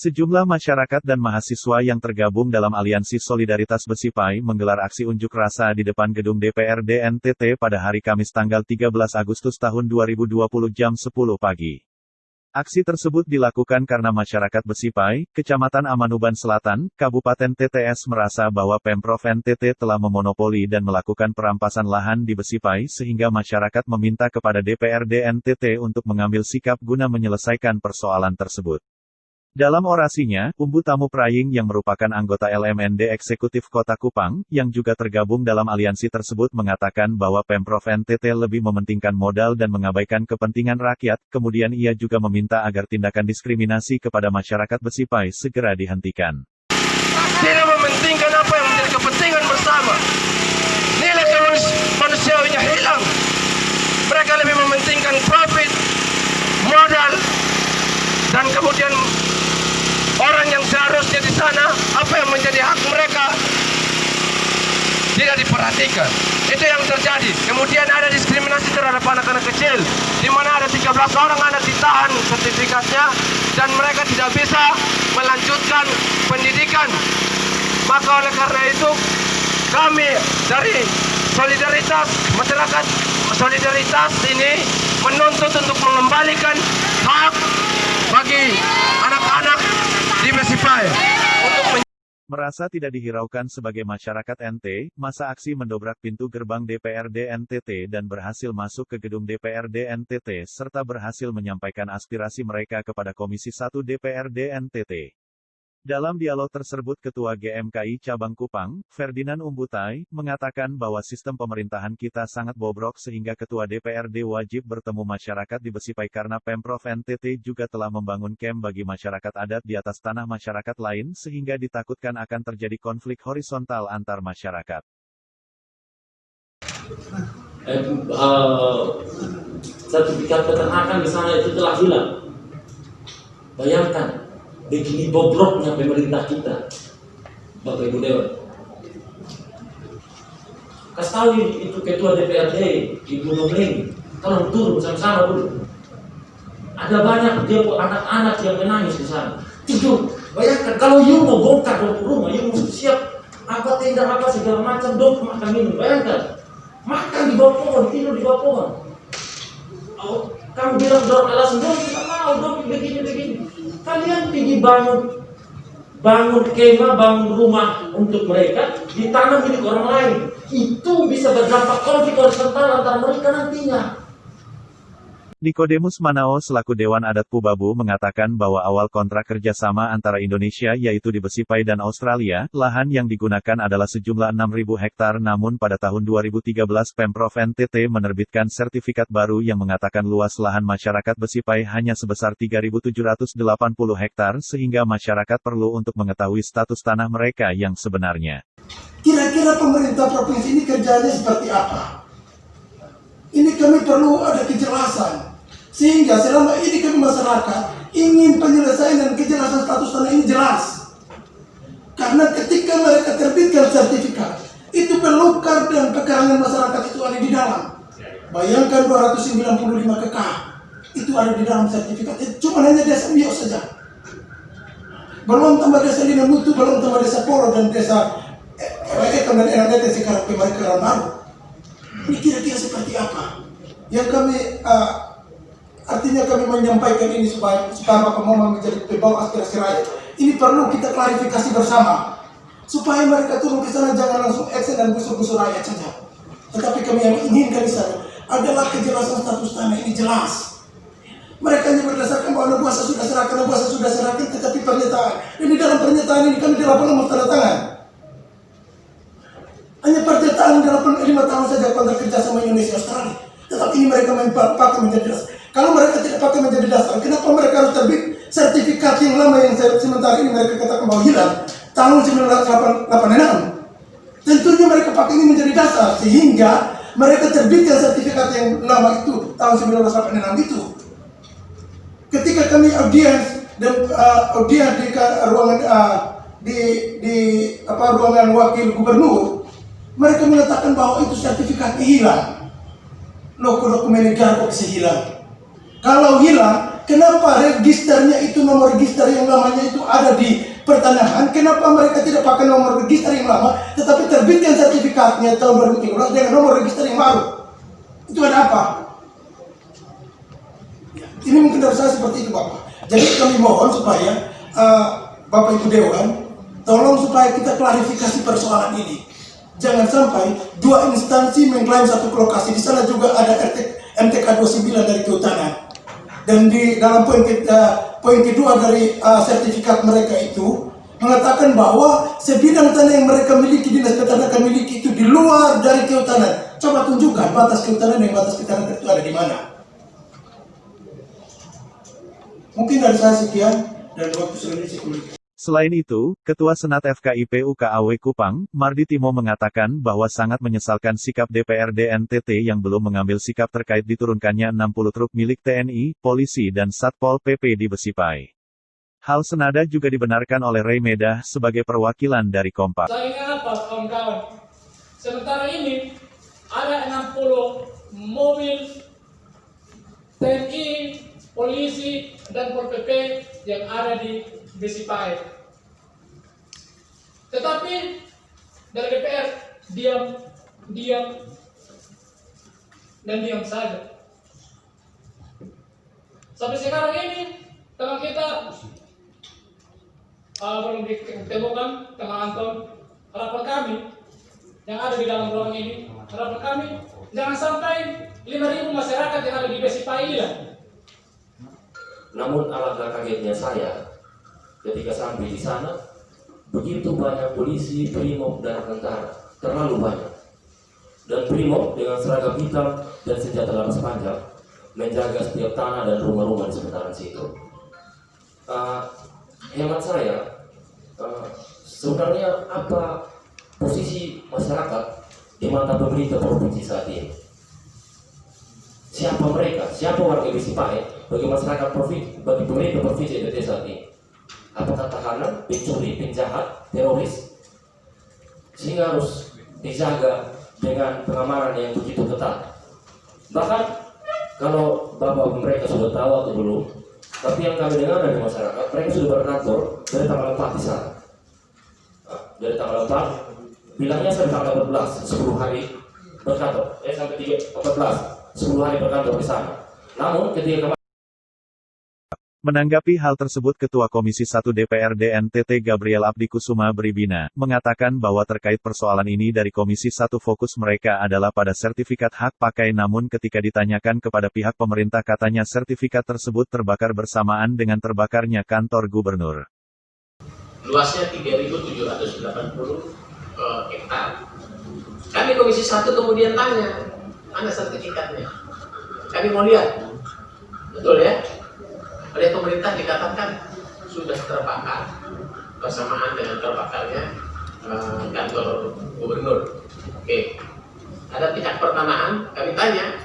Sejumlah masyarakat dan mahasiswa yang tergabung dalam Aliansi Solidaritas Besipai menggelar aksi unjuk rasa di depan gedung DPRD NTT pada hari Kamis tanggal 13 Agustus tahun 2020 jam 10 pagi. Aksi tersebut dilakukan karena masyarakat Besipai, Kecamatan Amanuban Selatan, Kabupaten TTS merasa bahwa Pemprov NTT telah memonopoli dan melakukan perampasan lahan di Besipai sehingga masyarakat meminta kepada DPRD NTT untuk mengambil sikap guna menyelesaikan persoalan tersebut. Dalam orasinya, Umbu Tamu Praying yang merupakan anggota LMND Eksekutif Kota Kupang, yang juga tergabung dalam aliansi tersebut mengatakan bahwa Pemprov NTT lebih mementingkan modal dan mengabaikan kepentingan rakyat, kemudian ia juga meminta agar tindakan diskriminasi kepada masyarakat Besipai segera dihentikan. Tidak mementingkan apa yang menjadi kepentingan bersama. Nilai manusiawinya hilang. Mereka lebih mementingkan profit, modal, dan kemudian orang yang seharusnya di sana, apa yang menjadi hak mereka tidak diperhatikan. Itu yang terjadi. Kemudian ada diskriminasi terhadap anak-anak kecil, di mana ada 13 orang anak ditahan sertifikatnya dan mereka tidak bisa melanjutkan pendidikan. Maka oleh karena itu kami dari solidaritas masyarakat solidaritas ini menuntut untuk mengembalikan hak bagi anak-anak di Besipai untuk Merasa tidak dihiraukan sebagai masyarakat NT, masa aksi mendobrak pintu gerbang DPRD NTT dan berhasil masuk ke gedung DPRD NTT serta berhasil menyampaikan aspirasi mereka kepada Komisi 1 DPRD NTT. Dalam dialog tersebut Ketua GMKI Cabang Kupang, Ferdinand Umbutai, mengatakan bahwa sistem pemerintahan kita sangat bobrok sehingga Ketua DPRD wajib bertemu masyarakat di Besipai karena Pemprov NTT juga telah membangun camp bagi masyarakat adat di atas tanah masyarakat lain sehingga ditakutkan akan terjadi konflik horizontal antar masyarakat. Sertifikat peternakan di sana itu telah hilang. Bayangkan. Begini bobroknya pemerintah kita, Bapak Ibu Dewan. Kasih tahu itu Ketua DPRD, Ibu Nomling, tolong turun sama-sama dulu. Ada banyak dia anak-anak yang menangis di sana. Tidur, bayangkan kalau you mau bongkar rumah, you mau siap apa tenda apa segala macam, dong makan minum. Bayangkan, makan di bawah pohon, tidur di bawah pohon. Oh, kamu bilang dorong alasan dong, tidak mau dong begini. Kalian pergi bangun kemah, bangun rumah untuk mereka, ditanam milik orang lain. Itu bisa berdampak konflik horizontal antara mereka nantinya. Nikodemus Manao selaku Dewan Adat Pubabu mengatakan bahwa awal kontrak kerjasama antara Indonesia yaitu di Besipai dan Australia, lahan yang digunakan adalah sejumlah 6.000 hektar namun pada tahun 2013 Pemprov NTT menerbitkan sertifikat baru yang mengatakan luas lahan masyarakat Besipai hanya sebesar 3.780 hektar sehingga masyarakat perlu untuk mengetahui status tanah mereka yang sebenarnya. Kira-kira pemerintah provinsi ini kerjanya seperti apa? Ini kami perlu ada kejelasan. Sehingga selama ini kami masyarakat ingin penyelesaian dan kejelasan status tanah ini jelas. Karena ketika mereka terbitkan sertifikat, itu pelukar dan pekarangan masyarakat itu ada di dalam. Bayangkan 295 kk itu ada di dalam sertifikat. Itu cuma hanya desa Mio saja. Belum tambah desa Lina Mutu, belum tambah desa Polo dan desa Ekam dan NTT sekarang kemarin baru. Ini kira-kira seperti apa? Yang kami artinya kami menyampaikan ini supaya Bapak mau menjadi pembawa aspirasi rakyat. Ini perlu kita klarifikasi bersama supaya mereka turun ke sana jangan langsung action dan gusur-gusur rakyat saja. Tetapi kami yang inginkan di sana adalah kejelasan status tanah ini jelas. Mereka hanya berdasarkan bahwa Nabuasa sudah serahkan, tetapi pernyataan. Dan di dalam pernyataan ini kami tidak perlu tanda tangan. Hanya pernyataan dalam 5 tahun saja kontrak kerja sama Indonesia Australia. Tetapi ini mereka pakai menjadi dasar. Kalau mereka tidak pakai menjadi dasar, kenapa mereka harus terbit sertifikat yang lama yang sementara ini mereka katakan bahwa hilang tahun 1986? Tentunya mereka pakai ini menjadi dasar sehingga mereka terbitkan sertifikat yang lama itu tahun 1986 itu. Ketika kami audiens dan audiens di ruangan ruangan wakil gubernur, mereka mengatakan bahwa itu sertifikatnya hilang. Dokumen negara kok bisa hilang? Kalau hilang, kenapa registernya itu nomor register yang lamanya itu ada di pertanahan? Kenapa mereka tidak pakai nomor register yang lama, tetapi terbitkan sertifikatnya tahun 2013 dengan nomor register yang baru? Itu ada apa? Ini mungkin dari saya seperti itu, Bapak. Jadi kami mohon supaya Bapak Ibu Dewan, tolong supaya kita klarifikasi persoalan ini. Jangan sampai dua instansi mengklaim satu lokasi. Di sana juga ada MTK 29 dari kehutanan. Dan di dalam poin kedua dari sertifikat mereka itu mengatakan bahwa sebidang tanah yang mereka miliki, dinas peternakan miliki itu di luar dari kehutanan. Coba tunjukkan batas kehutanan dan batas peternakan itu ada di mana. Mungkin dari saya sekian dan waktu selesai. Selain itu, Ketua Senat FKIP UKAW Kupang, Mardi Timo mengatakan bahwa sangat menyesalkan sikap DPRD NTT yang belum mengambil sikap terkait diturunkannya 60 truk milik TNI, polisi dan Satpol PP di Besipai. Hal senada juga dibenarkan oleh Ray Medah sebagai perwakilan dari Kompak. Sayangnya apa, kawan-kawan? Sementara ini ada 60 mobil TNI, polisi, dan Pol PP yang ada di Besipai. Tetapi dari DPR diam saja. Sampai sekarang ini teman kita belum ditemukan, teman Anton. Harapan kami yang ada di dalam ruang ini, harapan kami jangan sampai 5.000 masyarakat yang ada di Besipai hilang. Namun alangkah kagetnya saya ketika sampai di sana, begitu banyak polisi, brimob, dan tentara, terlalu banyak. Dan brimob dengan seragam hitam dan senjata laras panjang menjaga setiap tanah dan rumah-rumah di seputaran situ. Hemat saya, sebenarnya apa posisi masyarakat di mata pemerintah provinsi saat ini? Siapa mereka? Siapa warga Besipai bagi masyarakat provinsi, bagi pemerintah provinsi NTT saat ini? Apakah tahanan, pencuri, penjahat, teroris? Sehingga harus dijaga dengan pengamanan yang begitu ketat. Bahkan kalau bapak mereka sudah tahu atau belum, tapi yang kami dengar dari masyarakat, mereka sudah berkantor dari tanggal 4 di sana. Dari tanggal 4, bilangnya sampai tanggal 14, 10 hari berkantor. Sampai 14, 10 hari berkantor di sana. Namun ketika Menanggapi hal tersebut Ketua Komisi 1 DPRD NTT Gabriel Abdi Kusuma Bribina, mengatakan bahwa terkait persoalan ini dari Komisi 1 fokus mereka adalah pada sertifikat hak pakai, namun ketika ditanyakan kepada pihak pemerintah katanya sertifikat tersebut terbakar bersamaan dengan terbakarnya kantor gubernur. Luasnya 3.780 hektar. Kami Komisi 1 kemudian tanya, mana sertifikatnya? Kami mau lihat. Betul ya? Oleh pemerintah dikatakan sudah terbakar bersamaan dengan terbakarnya kantor gubernur. Oke. Ada pihak pertanahan, kami tanya,